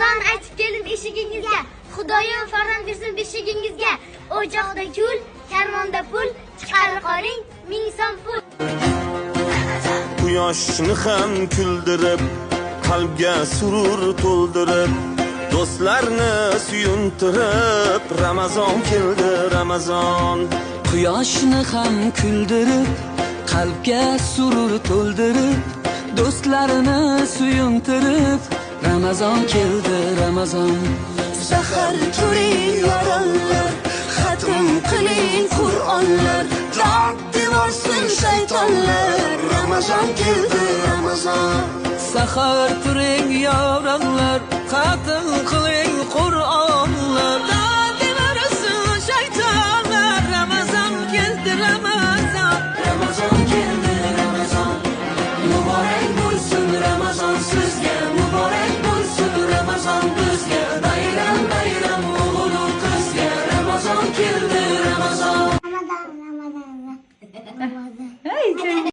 Ramazon aytib keldim eshigingizga. Xudoyim farzand bersin beshigingizga. O'choqda kul, karmonda pul, chiqarib qoling ming so'm pul. Quyoshni ham kuldirib, qalbga surur to'ldirib, do'stlarni suyuntirib, Ramazon keldi Ramazon. Quyoshni ham kuldirib, qalbga surur to'ldirib, do'stlarini suyuntirib, Ramazon keldi Ramazon. Sahar turing yorollar, xatm qiling Qur'onlar, dod devorsin shaytonlar. Ramazon keldi Ramazon. Sahar turing yorollar, xatm qiling Qur'onlar, dod devorsin shaytonlar. Ramazon keldi Ramazon. Ramazon keldi Ramazon. Muborak bo'lsin Ramazon sizga, muborak bo'lsin Ramazon bizga. Bayram bayram o'g'il qizga, Ramazon keldi Ramazon. Ramazon.